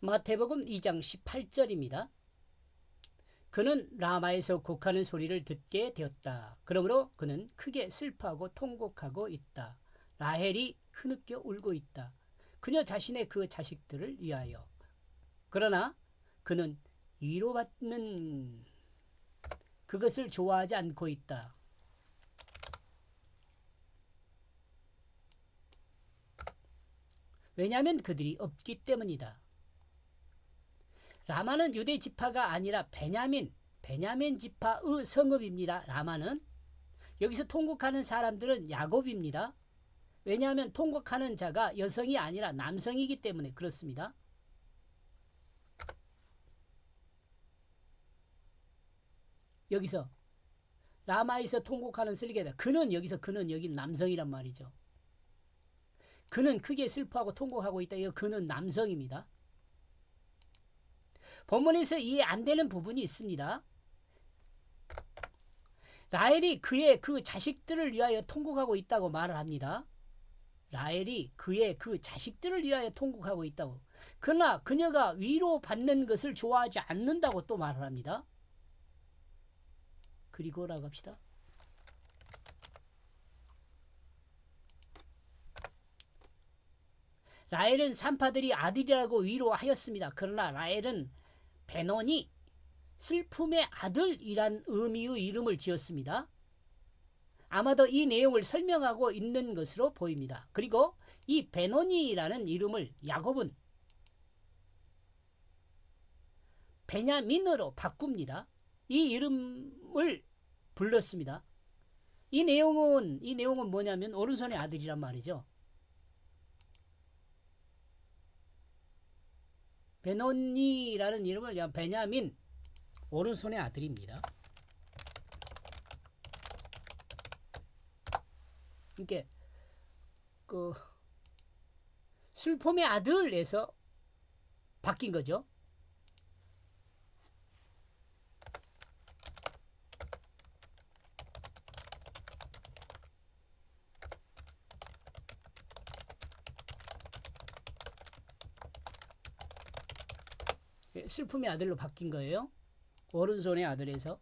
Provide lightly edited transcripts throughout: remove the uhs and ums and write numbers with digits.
마태복음 2장 18절입니다. 그는 라마에서 곡하는 소리를 듣게 되었다. 그러므로 그는 크게 슬퍼하고 통곡하고 있다. 라헬이 흐느껴 울고 있다. 그녀 자신의 그 자식들을 위하여. 그러나 그는 위로받는 그것을 좋아하지 않고 있다. 왜냐하면 그들이 없기 때문이다. 라마는 유대 지파가 아니라 베냐민 지파의 성읍입니다. 라마는 여기서 통곡하는 사람들은 야곱입니다. 왜냐하면 통곡하는 자가 여성이 아니라 남성이기 때문에 그렇습니다. 여기서 라마에서 통곡하는 슬개다. 그는 여기 남성이란 말이죠. 그는 크게 슬퍼하고 통곡하고 있다. 그는 남성입니다. 본문에서 이해 안 되는 부분이 있습니다. 라헬이 그의 그 자식들을 위하여 통곡하고 있다고 말을 합니다. 라헬이 그의 그 자식들을 위하여 통곡하고 있다고. 그러나 그녀가 위로받는 것을 좋아하지 않는다고 또 말을 합니다. 그리고 나갑시다. 라헬은 산파들이 아들이라고 위로하였습니다. 그러나 라헬은 베논이 슬픔의 아들이란 의미의 이름을 지었습니다. 아마도 이 내용을 설명하고 있는 것으로 보입니다. 그리고 이 베논이라는 이름을 야곱은 베냐민으로 바꿉니다. 이 이름을 불렀습니다. 이 내용은 뭐냐면 오른손의 아들이란 말이죠. 베논이라는 이름을 베냐민, 오른손의 아들입니다. 그러니까 그 슬픔의 아들에서 바뀐 거죠. 슬픔의 아들로 바뀐 거예요. 오른손의 아들에서.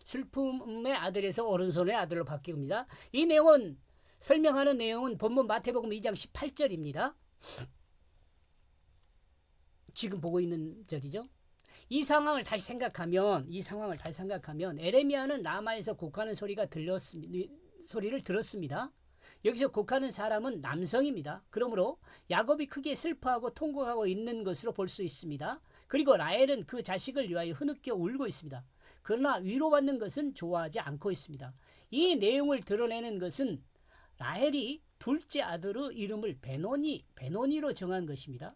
슬픔의 아들에서 오른손의 아들로 바뀐 겁니다. 이 내용은 설명하는 내용은 본문 마태복음 2장 18절입니다. 지금 보고 있는 적이죠. 이 상황을 다시 생각하면 에레미야는 라마에서 곡하는 소리를 들었습니다. 여기서 곡하는 사람은 남성입니다. 그러므로 야곱이 크게 슬퍼하고 통곡하고 있는 것으로 볼 수 있습니다. 그리고 라헬은 그 자식을 위하여 흐느껴 울고 있습니다. 그러나 위로받는 것은 좋아하지 않고 있습니다. 이 내용을 드러내는 것은 라헬이 둘째 아들의 이름을 베노니로 정한 것입니다.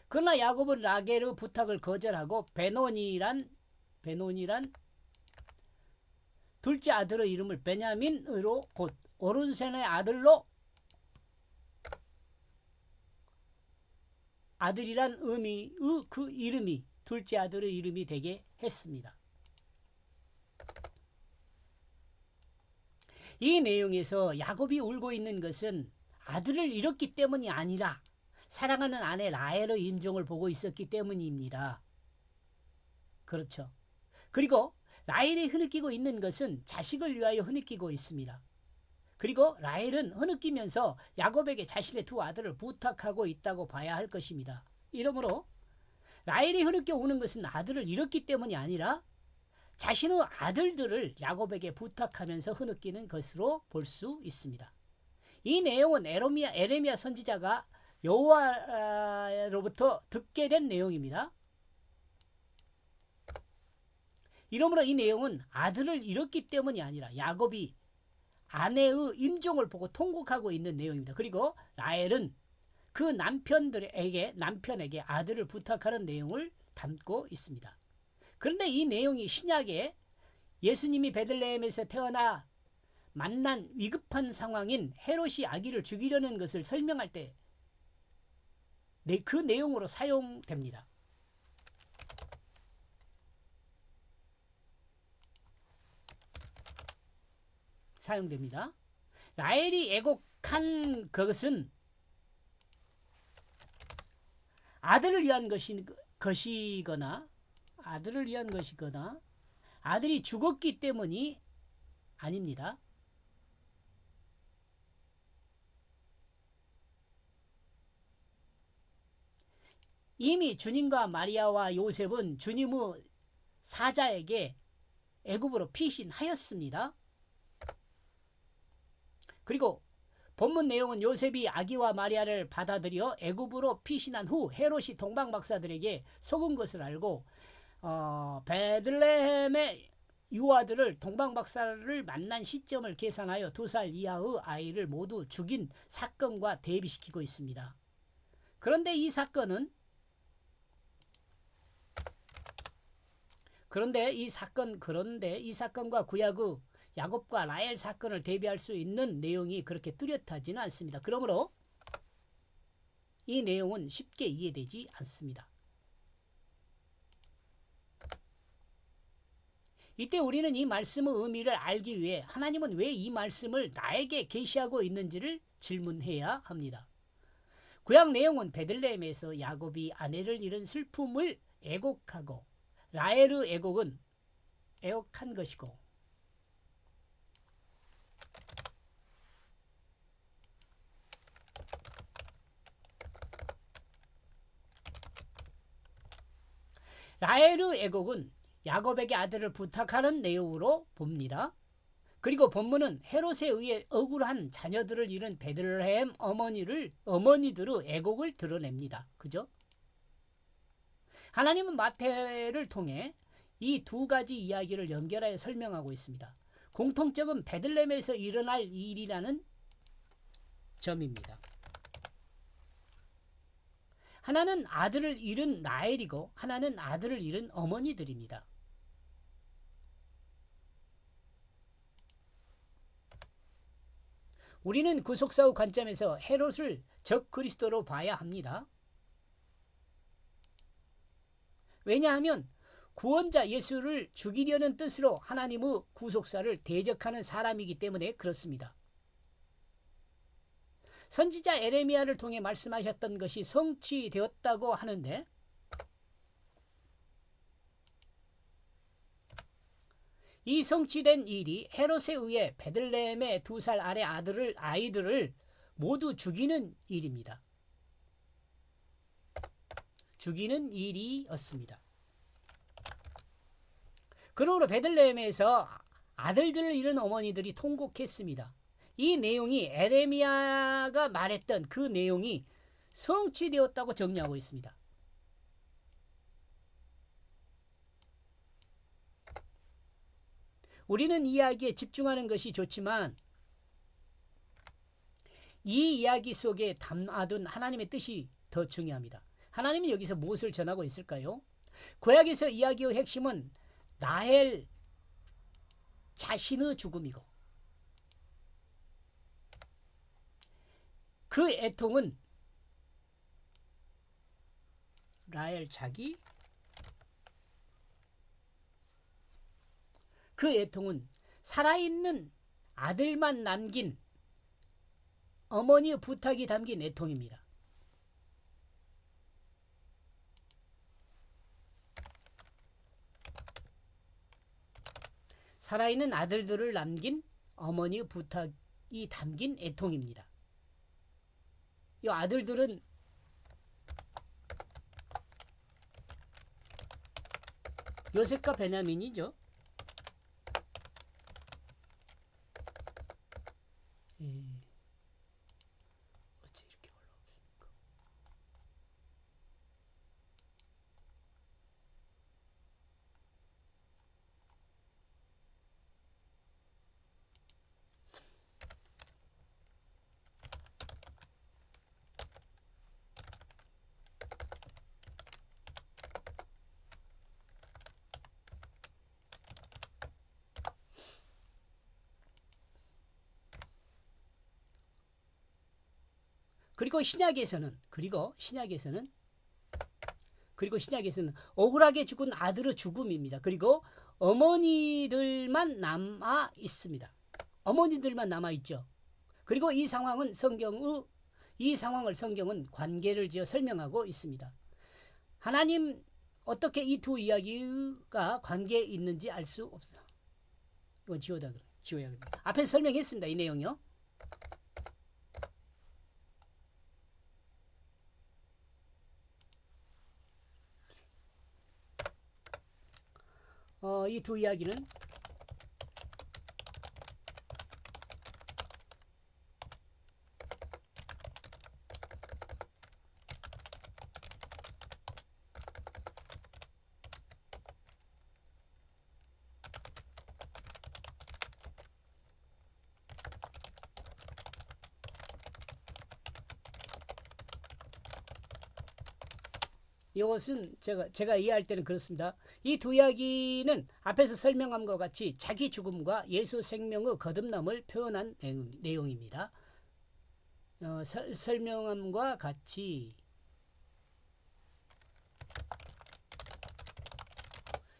그러나 야곱은 라헬의 부탁을 거절하고 베노니란 둘째 아들의 이름을 베냐민으로 곧 오른손의 아들로 아들이란 의미의 그 이름이 둘째 아들의 이름이 되게 했습니다. 이 내용에서 야곱이 울고 있는 것은 아들을 잃었기 때문이 아니라 사랑하는 아내 라헬의 임종을 보고 있었기 때문입니다. 그렇죠. 그리고 라헬이 흐느끼고 있는 것은 자식을 위하여 흐느끼고 있습니다. 그리고 라헬은 흐느끼면서 야곱에게 자신의 두 아들을 부탁하고 있다고 봐야 할 것입니다. 이러므로 라헬이 흐느껴 우는 것은 아들을 잃었기 때문이 아니라 자신의 아들들을 야곱에게 부탁하면서 흐느끼는 것으로 볼 수 있습니다. 이 내용은 에레미야 선지자가 여호와로부터 듣게 된 내용입니다. 이러므로 이 내용은 아들을 잃었기 때문이 아니라 야곱이 아내의 임종을 보고 통곡하고 있는 내용입니다. 그리고 라헬은 그 남편에게 아들을 부탁하는 내용을 담고 있습니다. 그런데 이 내용이 신약에 예수님이 베들레헴에서 태어나 만난 위급한 상황인 헤롯이 아기를 죽이려는 것을 설명할 때 그 내용으로 사용됩니다. 사용됩니다. 라헬이 애곡한 것은 아들을 위한 것이거나 아들이 죽었기 때문이 아닙니다. 이미 주님과 마리아와 요셉은 주님의 사자에게 애굽으로 피신하였습니다. 그리고 본문 내용은 요셉이 아기와 마리아를 받아들여 애굽으로 피신한 후 헤롯이 동방박사들에게 속은 것을 알고 베들레헴의 유아들을 동방박사를 만난 시점을 계산하여 2살 이하의 아이를 모두 죽인 사건과 대비시키고 있습니다. 그런데 이 사건과 구약의 야곱과 라헬 사건을 대비할 수 있는 내용이 그렇게 뚜렷하지는 않습니다. 그러므로 이 내용은 쉽게 이해되지 않습니다. 이때 우리는 이 말씀의 의미를 알기 위해 하나님은 왜 이 말씀을 나에게 계시하고 있는지를 질문해야 합니다. 구약 내용은 베들레헴에서 야곱이 아내를 잃은 슬픔을 애곡하고 라헬의 애곡은 애곡한 것이고 라헬의 애곡은 야곱에게 아들을 부탁하는 내용으로 봅니다. 그리고 본문은 헤롯에 의해 억울한 자녀들을 잃은 베들레헴 어머니들의 애곡을 드러냅니다. 그죠? 하나님은 마태를 통해 이 두 가지 이야기를 연결하여 설명하고 있습니다. 공통점은 베들레헴에서 일어날 일이라는 점입니다. 하나는 아들을 잃은 라헬이고 하나는 아들을 잃은 어머니들입니다. 우리는 구속사의 관점에서 헤롯을 적 그리스도로 봐야 합니다. 왜냐하면 구원자 예수를 죽이려는 뜻으로 하나님의 구속사를 대적하는 사람이기 때문에 그렇습니다. 선지자 에레미야를 통해 말씀하셨던 것이 성취되었다고 하는데 이 성취된 일이 헤롯에 의해 베들레헴의 2살 아래 아이들을 모두 죽이는 일입니다. 죽이는 일이었습니다. 그러므로 베들레헴에서 아들들을 잃은 어머니들이 통곡했습니다. 이 내용이 에레미야가 말했던 그 내용이 성취되었다고 정리하고 있습니다. 우리는 이야기에 집중하는 것이 좋지만 이 이야기 속에 담아둔 하나님의 뜻이 더 중요합니다. 하나님은 여기서 무엇을 전하고 있을까요? 구약에서 이야기의 핵심은 라헬 자신의 죽음이고 그 애통은 라헬 자기 그 애통은 살아있는 아들만 남긴 어머니의 부탁이 담긴 애통입니다. 살아있는 아들들을 남긴 어머니의 부탁이 담긴 애통입니다. 이 아들들은 요셉과 베냐민이죠. 어째 이렇게 올라오십니까? 그리고 신약에서는 억울하게 죽은 아들의 죽음입니다. 그리고 어머니들만 남아 있습니다. 어머니들만 남아있죠. 그리고 이 상황을 성경은 관계를 지어 설명하고 있습니다. 하나님 어떻게 이 두 이야기가 관계에 있는지 알 수 없어. 이건 지워야겠다. 앞에서 설명했습니다. 이 내용이요. 이 두 이야기는 이것은 제가 이해할 때는 그렇습니다. 이 두 이야기는 앞에서 설명한 것 같이 자기 죽음과 예수 생명의 거듭남을 표현한 내용입니다. 설명함과 같이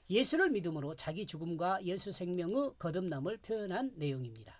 예수를 믿음으로 자기 죽음과 예수 생명의 거듭남을 표현한 내용입니다.